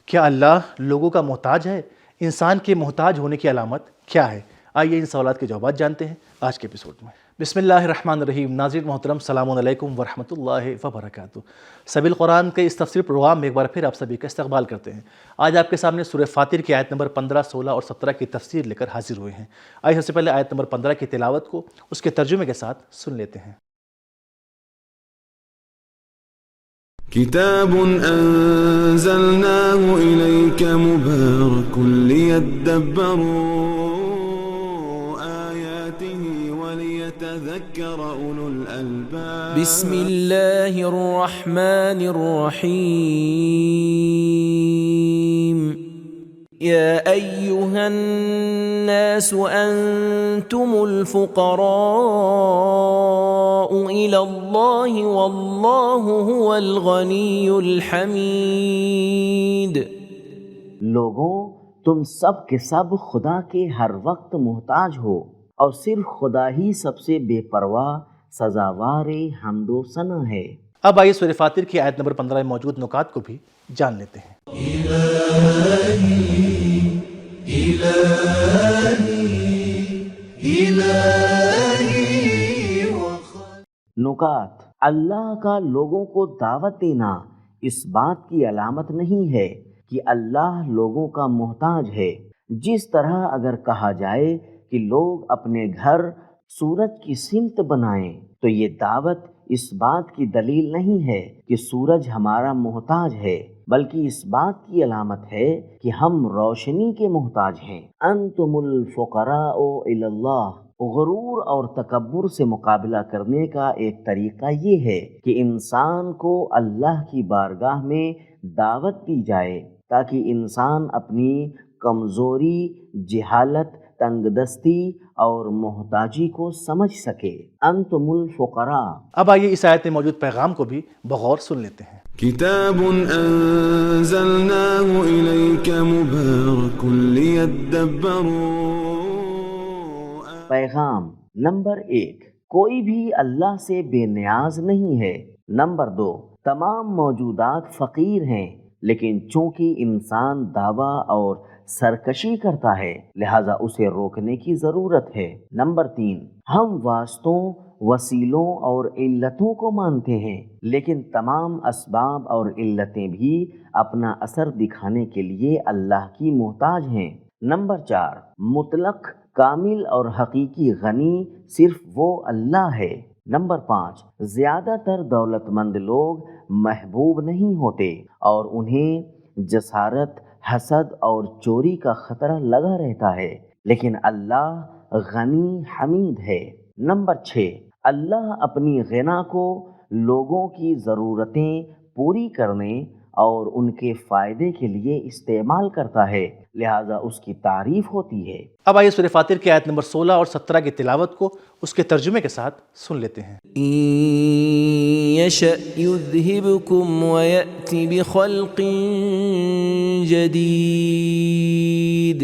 کیا اللہ لوگوں کا محتاج ہے؟ انسان کے محتاج ہونے کی علامت کیا ہے؟ آئیے ان سوالات کے جوابات جانتے ہیں آج کے ایپیسوڈ میں۔ بسم اللہ الرحمن الرحیم۔ ناظرین محترم، السلام علیکم ورحمۃ اللہ وبرکاتہ۔ سبیل قرآن کے اس تفسیر پروگرام میں ایک بار پھر آپ سبھی کا استقبال کرتے ہیں۔ آج آپ کے سامنے سورہ فاطر کی آیت نمبر 15، 16 اور 17 کی تفسیر لے کر حاضر ہوئے ہیں۔ آئیے سب سے پہلے آیت نمبر 15 کی تلاوت کو اس کے ترجمے کے ساتھ سن لیتے ہیں۔ کتاب انزلناه الیک مبارک لیدبروا آیاته ولیتذکر اولو الالباب۔ بسم اللہ الرحمن الرحیم۔ یا ایہا الناس انتم الفقراء الی اللہ واللہ هو الغنی الحمید۔ لوگوں، تم سب کے سب خدا کے ہر وقت محتاج ہو اور صرف خدا ہی سب سے بے پرواہ سزاوار حمد و ثنا ہے۔ اب آئیے سورہ فاطر کی آیت نمبر 15 میں موجود نکات کو بھی جان لیتے ہیں۔ نکات: اللہ کا لوگوں کو دعوت دینا اس بات کی علامت نہیں ہے کہ اللہ لوگوں کا محتاج ہے۔ جس طرح اگر کہا جائے کہ لوگ اپنے گھر سورج کی سمت بنائیں تو یہ دعوت اس بات کی دلیل نہیں ہے کہ سورج ہمارا محتاج ہے، بلکہ اس بات کی علامت ہے کہ ہم روشنی کے محتاج ہیں۔ انتم الفقراء الی اللہ۔ غرور اور تکبر سے مقابلہ کرنے کا ایک طریقہ یہ ہے کہ انسان کو اللہ کی بارگاہ میں دعوت دی جائے تاکہ انسان اپنی کمزوری، جہالت، تنگ دستی اور محتاجی کو سمجھ سکے۔ انتم الفقراء۔ اب آئیے اس آیت میں موجود پیغام کو بھی بغور سن لیتے ہیں۔ کتاب انزلناه الیک مبارک لیدبروا۔ پیغام نمبر 1، کوئی بھی اللہ سے بے نیاز نہیں ہے۔ نمبر 2، تمام موجودات فقیر ہیں، لیکن چونکہ انسان دعویٰ اور سرکشی کرتا ہے لہذا اسے روکنے کی ضرورت ہے۔ نمبر 3، ہم واسطوں، وسیلوں اور علتوں کو مانتے ہیں، لیکن تمام اسباب اور علتیں بھی اپنا اثر دکھانے کے لیے اللہ کی محتاج ہیں۔ نمبر 4، مطلق، کامل اور حقیقی غنی صرف وہ اللہ ہے۔ نمبر 5، زیادہ تر دولت مند لوگ محبوب نہیں ہوتے اور انہیں جسارت، حسد اور چوری کا خطرہ لگا رہتا ہے، لیکن اللہ غنی حمید ہے۔ نمبر 6، اللہ اپنی غنا کو لوگوں کی ضرورتیں پوری کرنے اور ان کے فائدے کے لیے استعمال کرتا ہے، لہذا اس کی تعریف ہوتی ہے۔ اب آئیے سورہ فاطر کی آیت نمبر 16 اور 17 کی تلاوت کو اس کے ترجمے کے ساتھ سن لیتے ہیں۔ إن يشأ يذهبكم ويأتي بخلق جديد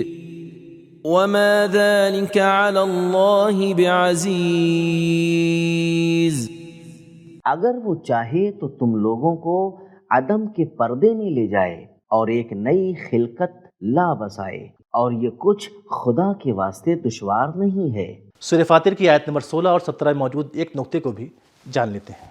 وما ذلك على الله بعزيز۔ اگر وہ چاہے تو تم لوگوں کو عدم کے پردے میں لے جائے اور ایک نئی خلقت لا بسائے، اور یہ کچھ خدا کے واسطے دشوار نہیں ہے۔ سورہ فاطر کی آیت نمبر 16 اور 17 میں موجود ایک نقطے کو بھی جان لیتے ہیں۔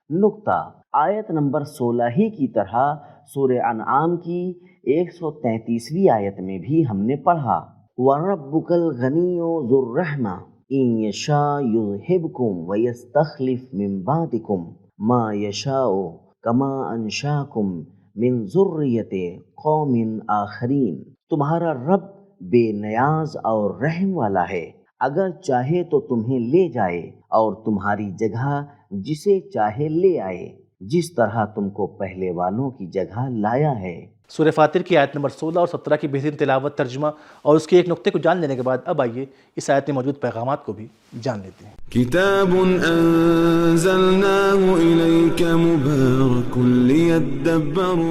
نقطہ: آیت نمبر 16 ہی کی طرح سورہ انعام کی 133ویں آیت میں بھی ہم نے پڑھا وَرَبُّكَ الْغَنِيُّ ذُو الرَّحْمَةِ إِن يَشَاء يُذْهِبْكُمْ وَيَسْتَخْلِفْ مِن بَعْدِكُمْ مَا يَشَاءُ كَمَا أَنشَأَكُم مِن ذُرِّيَّةِ قَوْمٍ آخَرِينَ۔ تمہارا رب بے نیاز اور رحم والا ہے، اگر چاہے تو تمہیں لے جائے اور تمہاری جگہ جسے چاہے لے آئے، جس طرح تم کو پہلے والوں کی جگہ لایا ہے۔ سورہ فاطر کی آیت نمبر 16 اور 17 کی بہترین تلاوت، ترجمہ اور اس کے ایک نقطے کو جان لینے کے بعد اب آئیے اس آیت میں موجود پیغامات کو بھی جان لیتے ہیں۔ کتاب انزلناه الیک مبارک لیدبروا۔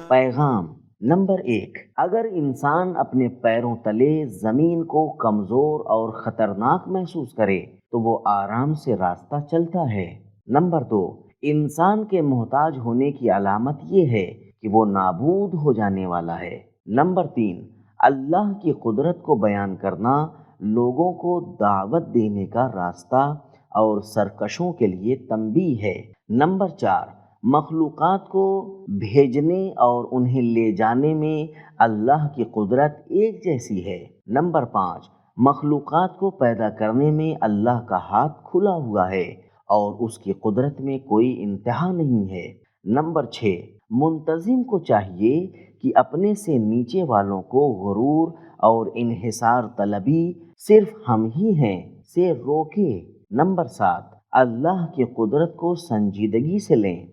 پیغام نمبر 1، اگر انسان اپنے پیروں تلے زمین کو کمزور اور خطرناک محسوس کرے تو وہ آرام سے راستہ چلتا ہے۔ نمبر 2، انسان کے محتاج ہونے کی علامت یہ ہے کہ وہ نابود ہو جانے والا ہے۔ نمبر 3، اللہ کی قدرت کو بیان کرنا لوگوں کو دعوت دینے کا راستہ اور سرکشوں کے لیے تنبیہ ہے۔ نمبر 4، مخلوقات کو بھیجنے اور انہیں لے جانے میں اللہ کی قدرت ایک جیسی ہے۔ نمبر 5، مخلوقات کو پیدا کرنے میں اللہ کا ہاتھ کھلا ہوا ہے اور اس کی قدرت میں کوئی انتہا نہیں ہے۔ نمبر 6، منتظم کو چاہیے کہ اپنے سے نیچے والوں کو غرور اور انحصار طلبی صرف ہم ہی ہیں سے روکے۔ نمبر 7، اللہ کی قدرت کو سنجیدگی سے لیں۔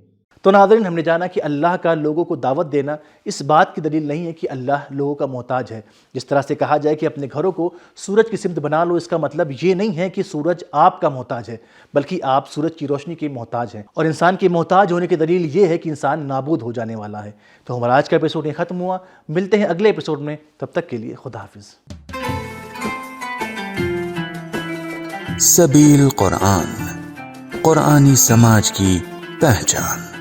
تو ناظرین، ہم نے جانا کہ اللہ کا لوگوں کو دعوت دینا اس بات کی دلیل نہیں ہے کہ اللہ لوگوں کا محتاج ہے۔ جس طرح سے کہا جائے کہ اپنے گھروں کو سورج کی سمت بنا لو، اس کا مطلب یہ نہیں ہے کہ سورج آپ کا محتاج ہے، بلکہ آپ سورج کی روشنی کے محتاج ہیں۔ اور انسان کے محتاج ہونے کی دلیل یہ ہے کہ انسان نابود ہو جانے والا ہے۔ تو ہمارا آج کا ایپیسوڈ یہ ختم ہوا، ملتے ہیں اگلے ایپیسوڈ میں، تب تک کے لیے خدا حافظ۔ سبیل قرآن، قرآنی سماج کی پہچان۔